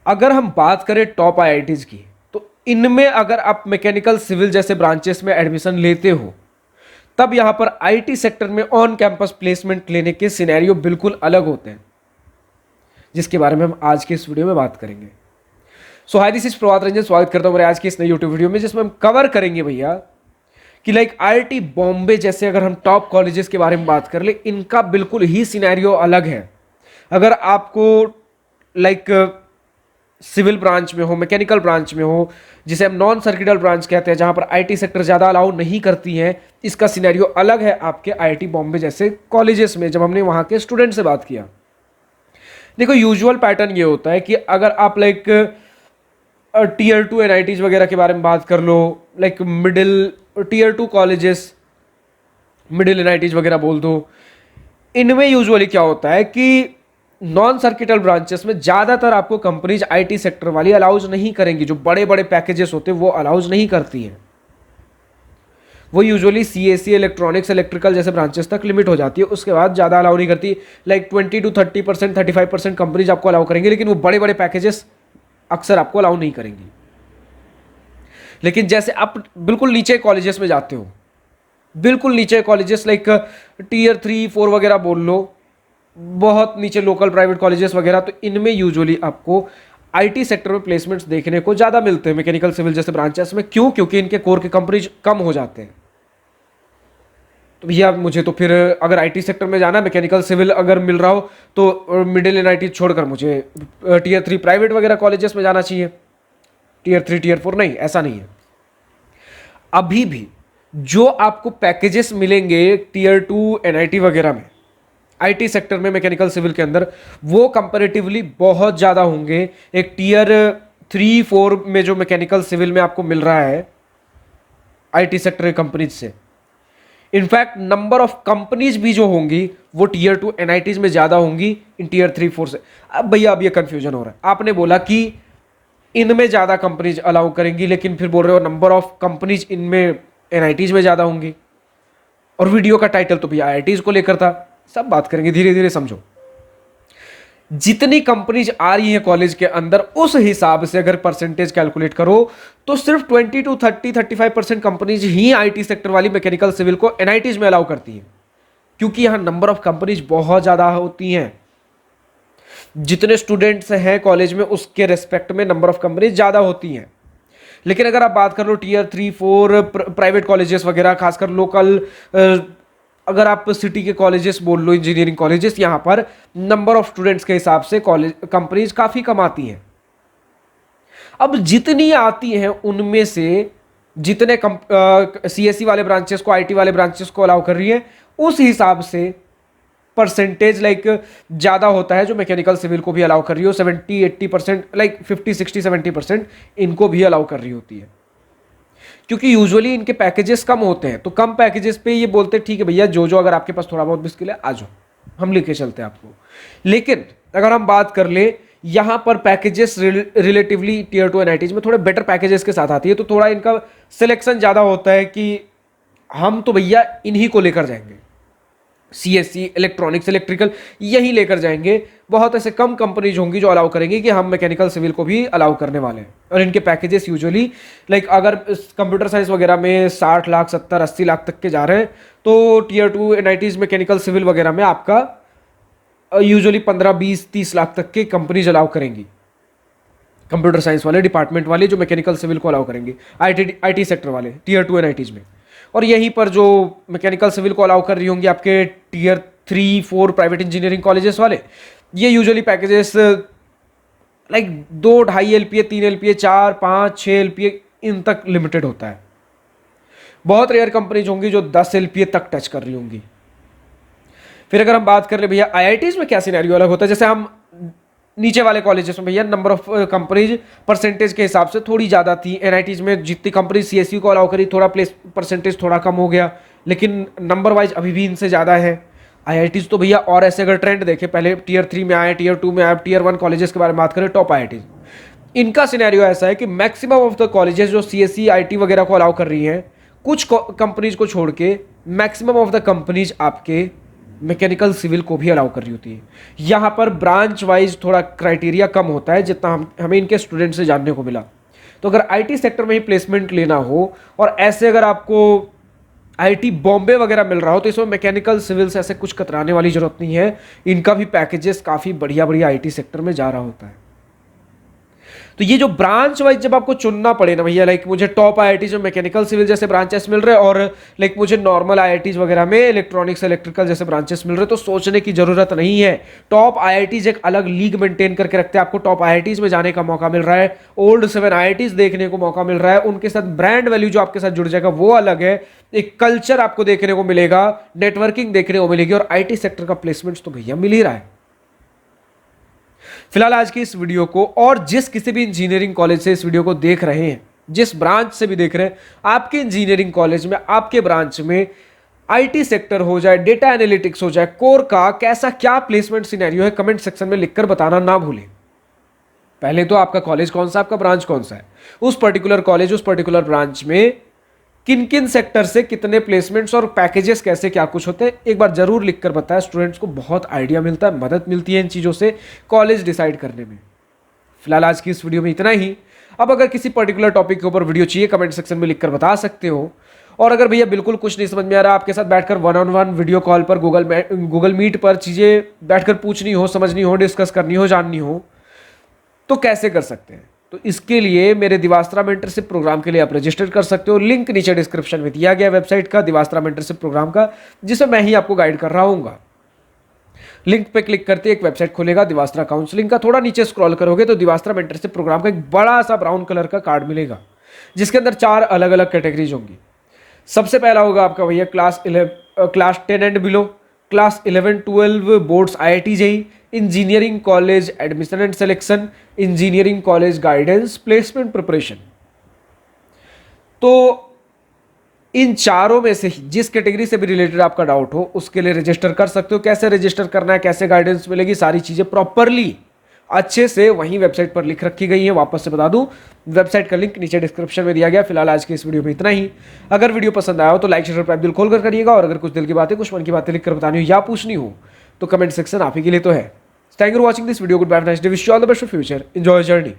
अगर हम बात करें टॉप आईआईटीज की, तो इनमें अगर आप मैकेनिकल सिविल जैसे ब्रांचेस में एडमिशन लेते हो, तब यहां पर आईटी सेक्टर में ऑन कैंपस प्लेसमेंट लेने के सिनेरियो बिल्कुल अलग होते हैं, जिसके बारे में हम आज के इस वीडियो में बात करेंगे। सो हाय, दिस इज प्रभात रंजन। स्वागत करता हूं मेरे आज की इस नई यूट्यूब वीडियो में, जिसमें हम कवर करेंगे भैया कि लाइक आईआईटी बॉम्बे जैसे अगर हम टॉप कॉलेजेस के बारे में बात कर ले, इनका बिल्कुल ही सिनेरियो अलग है। अगर आपको लाइक सिविल ब्रांच में हो, मैकेनिकल ब्रांच में हो, जिसे हम नॉन सर्किटल ब्रांच कहते हैं, जहां पर आईटी सेक्टर ज़्यादा अलाउ नहीं करती है, इसका सिनेरियो अलग है आपके आईआईटी बॉम्बे जैसे कॉलेजेस में। जब हमने वहां के स्टूडेंट से बात किया, देखो यूजुअल पैटर्न ये होता है कि अगर आप लाइक टीयर 2 एनआईटीज वगैरह के बारे में बात कर लो, like middle tier 2 colleges, middle NITs वगैरह बोल दो, इनमें यूजुअली क्या होता है कि नॉन सर्किटल ब्रांचेस में ज़्यादातर आपको कंपनीज आईटी सेक्टर वाली अलाउज नहीं करेंगी। जो बड़े बड़े पैकेजेस होते हैं वो अलाउज नहीं करती हैं। वो यूजुअली सीएससी, इलेक्ट्रॉनिक्स, इलेक्ट्रिकल जैसे ब्रांचेस तक लिमिट हो जाती है, उसके बाद ज़्यादा अलाउ नहीं करती। लाइक 20 to 30%, 35% कंपनीज आपको अलाउ करेंगे, लेकिन वो बड़े बड़े पैकेजेस अक्सर आपको अलाउ नहीं करेंगी। लेकिन जैसे आप बिल्कुल नीचे कॉलेजेस में जाते हो, बिल्कुल नीचे कॉलेजेस लाइक टीयर 3, 4 वगैरह बोल लो, बहुत नीचे लोकल प्राइवेट कॉलेजेस वगैरह, तो इनमें यूजुअली आपको आईटी सेक्टर में प्लेसमेंट्स देखने को ज़्यादा मिलते हैं मैकेनिकल सिविल जैसे ब्रांचेस में। क्यों? क्योंकि इनके कोर के कंपनीज कम हो जाते हैं। तो भैया मुझे तो फिर अगर आईटी सेक्टर में जाना, मैकेनिकल सिविल अगर मिल रहा हो, तो मिडिल एनआईटी छोड़कर मुझे टीयर 3 प्राइवेट वगैरह कॉलेजेस में जाना चाहिए। टीयर 3, टीयर 4 नहीं, ऐसा नहीं है। अभी भी जो आपको पैकेजेस मिलेंगे टीयर 2 एनआईटी वगैरह में, आईटी सेक्टर में मैकेनिकल सिविल के अंदर, वो कंपैरेटिवली बहुत ज़्यादा होंगे एक टीयर 3, 4 में जो मैकेनिकल सिविल में आपको मिल रहा है आईटी सेक्टर के कंपनीज से। इनफैक्ट नंबर ऑफ कंपनीज भी जो होंगी वो टीयर 2 एनआईटीज में ज़्यादा होंगी इन टीयर 3, 4 से। अब भैया अब ये कंफ्यूजन हो रहा है। आपने बोला कि इनमें ज़्यादा कंपनीज अलाउ करेंगी, लेकिन फिर बोल रहे हो नंबर ऑफ कंपनीज इनमें एनआईटीज में ज़्यादा होंगी, और वीडियो का टाइटल तो भैया आईआईटीज को लेकर था। सब बात करेंगे, धीरे धीरे समझो। जितनी कंपनीज आ रही है कॉलेज के अंदर, उस हिसाब से अगर परसेंटेज कैलकुलेट करो तो सिर्फ 20 to 30, 35% companies he IT sector वाली मैकेनिकल सिविल को एनआईटीज में अलाउ करती हैं, क्योंकि यहां नंबर ऑफ कंपनीज बहुत ज्यादा होती हैं। जितने स्टूडेंट्स हैं कॉलेज में, उसके रेस्पेक्ट में नंबर ऑफ कंपनीज ज्यादा होती हैं। लेकिन अगर आप बात कर लो टीयर 3, 4 प्राइवेट कॉलेजेस वगैरह, खासकर लोकल, अगर आप सिटी के कॉलेजेस बोल लो, इंजीनियरिंग कॉलेजेस, यहाँ पर नंबर ऑफ स्टूडेंट्स के हिसाब से कॉलेज कंपनीज काफ़ी कम आती हैं। अब जितनी आती हैं उनमें से जितने सीएससी वाले ब्रांचेस को, आईटी वाले ब्रांचेस को अलाउ कर रही है, उस हिसाब से परसेंटेज लाइक ज़्यादा होता है जो मैकेनिकल सिविल को भी अलाउ कर रही हो। 70, 80%, लाइक 50, 60, 70% इनको भी अलाउ कर रही होती है, क्योंकि यूजुअली इनके पैकेजेस कम होते हैं। तो कम पैकेजेस पे ये बोलते हैं ठीक है भैया, जो जो अगर आपके पास थोड़ा बहुत भी स्किल है, आ जाओ, हम लेके चलते हैं आपको। लेकिन अगर हम बात कर ले, यहाँ पर पैकेजेस रिलेटिवली टीयर 2 एनआईटीज में थोड़े बेटर पैकेजेस के साथ आती है, तो थोड़ा इनका सिलेक्शन ज़्यादा होता है कि हम तो भैया इन्हीं को लेकर जाएंगे, सीएससी, इलेक्ट्रॉनिक्स, इलेक्ट्रिकल, यही लेकर जाएंगे। बहुत ऐसे कम कंपनीज होंगी जो अलाउ करेंगी कि हम मैकेनिकल सिविल को भी अलाउ करने वाले हैं। और इनके पैकेजेस यूजुअली लाइक अगर कंप्यूटर साइंस वगैरह में 60 लाख, 70, 80 लाख तक के जा रहे हैं, तो टीयर 2 एनआईटीज मैकेनिकल सिविल वगैरह में आपका यूजुअली 15, 20, 30 लाख तक के कंपनीज अलाउ करेंगी। कंप्यूटर साइंस वाले डिपार्टमेंट वाले जो मैकेनिकल सिविल को अलाउ करेंगे, आईटी सेक्टर वाले टीयर 2 एनआईटीज में। और यहीं पर जो मैकेनिकल सिविल को अलाउ कर रही होंगी आपके टीयर 3, 4 प्राइवेट इंजीनियरिंग कॉलेजेस वाले, ये usually packages like 2, 2.5 LPA, 3 LPA, 4, 5, 6 LPA, इन तक लिमिटेड होता है। बहुत रेयर कंपनीज होंगी जो 10 एलपीए तक टच कर रही होंगी। फिर अगर हम बात कर ले भैया आईआईटीज में क्या सिनेरियो अलग होता है, जैसे हम नीचे वाले कॉलेजेस में भैया नंबर ऑफ कंपनीज परसेंटेज के हिसाब से थोड़ी ज़्यादा थी। एनआईटीज में जितनी कंपनी सीएससी को अलाउ करी, थोड़ा प्लेस परसेंटेज थोड़ा कम हो गया, लेकिन नंबर वाइज अभी भी इनसे ज़्यादा है। आईआईटीज तो भैया, और ऐसे अगर ट्रेंड देखें, पहले टीयर 3 में आए, टीयर 2 में आए, टीयर 1 कॉलेजेस के बारे में बात करें, टॉप आईआईटीज, इनका सिनेरियो ऐसा है कि मैक्सिमम ऑफ द कॉलेजेस जो सीएससी, आईटी वगैरह को अलाउ कर रही हैं, कुछ कंपनीज को छोड़ के मैक्सिमम ऑफ द कंपनीज आपके मैकेनिकल सिविल को भी अलाउ कर रही होती है। यहाँ पर ब्रांच वाइज थोड़ा क्राइटेरिया कम होता है जितना हमें इनके स्टूडेंट से जानने को मिला। तो अगर आईटी सेक्टर में ही प्लेसमेंट लेना हो और ऐसे अगर आपको आईटी बॉम्बे वगैरह मिल रहा हो तो इसमें मैकेनिकल सिविल से ऐसे कुछ कतराने वाली जरूरत नहीं है। इनका भी पैकेजेस काफ़ी बढ़िया बढ़िया आईटी सेक्टर में जा रहा होता है। तो ये जो ब्रांच वाइज जब आपको चुनना पड़े ना भैया, लाइक मुझे टॉप आईआईटी जो मैकेनिकल सिविल जैसे ब्रांचेस मिल रहे हैं और लाइक मुझे नॉर्मल आईआईटीज वगैरह में इलेक्ट्रॉनिक्स इलेक्ट्रिकल जैसे ब्रांचेस मिल रहे हैं, तो सोचने की जरूरत नहीं है। टॉप आईआईटीज एक अलग लीग मेंटेन करके रखते हैं। आपको टॉप आईआईटीज में जाने का मौका मिल रहा है, ओल्ड 7 आईआईटीज देखने को मौका मिल रहा है, उनके साथ ब्रांड वैल्यू जो आपके साथ जुड़ जाएगा वो अलग है। एक कल्चर आपको देखने को मिलेगा, नेटवर्किंग देखने को मिलेगी और आईटी सेक्टर का प्लेसमेंट तो भैया मिल ही रहा है। फिलहाल आज की इस वीडियो को, और जिस किसी भी इंजीनियरिंग कॉलेज से इस वीडियो को देख रहे हैं, जिस ब्रांच से भी देख रहे हैं, आपके इंजीनियरिंग कॉलेज में आपके ब्रांच में आईटी सेक्टर हो जाए, डेटा एनालिटिक्स हो जाए, कोर का कैसा क्या प्लेसमेंट सिनेरियो है, कमेंट सेक्शन में लिखकर बताना ना भूलें। पहले तो आपका कॉलेज कौन सा, आपका ब्रांच कौन सा है, उस पर्टिकुलर कॉलेज उस पर्टिकुलर ब्रांच में किन किन सेक्टर से कितने प्लेसमेंट्स और पैकेजेस कैसे क्या कुछ होते हैं, एक बार जरूर लिखकर बताएं। स्टूडेंट्स को बहुत आइडिया मिलता है, मदद मिलती है इन चीज़ों से कॉलेज डिसाइड करने में। फिलहाल आज की इस वीडियो में इतना ही। अब अगर किसी पर्टिकुलर टॉपिक के ऊपर वीडियो चाहिए कमेंट सेक्शन में लिखकर बता सकते हो। और अगर भैया बिल्कुल कुछ नहीं समझ में आ रहा, आपके साथ बैठकर 1-on-1 वीडियो कॉल पर गूगल मीट पर चीज़ें बैठकर पूछनी हो, समझनी हो, डिस्कस करनी हो, जाननी हो, तो कैसे कर सकते हैं? तो इसके लिए मेरे दिवास्त्रा मेंटरशिप प्रोग्राम के लिए आप रजिस्टर कर सकते हो। लिंक नीचे डिस्क्रिप्शन में दिया गया वेबसाइट का, दिवास्त्रा मेंटरशिप प्रोग्राम का, जिसमें मैं ही आपको गाइड कर रहा हूँगा। लिंक पे क्लिक करते एक वेबसाइट खुलेगा दिवास्त्रा काउंसलिंग का। थोड़ा नीचे स्क्रॉल करोगे तो दिवास्त्रा मेंटरशिप प्रोग्राम का एक बड़ा सा ब्राउन कलर का कार्ड मिलेगा, जिसके अंदर 4 अलग अलग कैटेगरीज होंगी। सबसे पहला होगा आपका भैया class 10 and below, class 11-12 boards IIT JEE, engineering college admission and selection, engineering college guidance, placement preparation. तो इन चारों में से जिस कैटेगरी से भी रिलेटेड आपका डाउट हो उसके लिए रजिस्टर कर सकते हो। कैसे रजिस्टर करना है, कैसे गाइडेंस मिलेगी, सारी चीजें प्रॉपरली अच्छे से वहीं वेबसाइट पर लिख रखी गई है। वापस से बता दूं, वेबसाइट का लिंक नीचे डिस्क्रिप्शन में दिया गया। फिलहाल आज के इस वीडियो में इतना ही। अगर वीडियो पसंद आया हो तो लाइक शेयर सब्सक्राइब दिल खोल कर करिएगा, और अगर कुछ दिल की बातें, कुछ मन की बातें लिखकर बतानी हो या पूछनी हो तो कमेंट सेक्शन आप ही के लिए तो है। Thank you for watching this video. Good bye, nice day, wish you all the best for future, enjoy journey.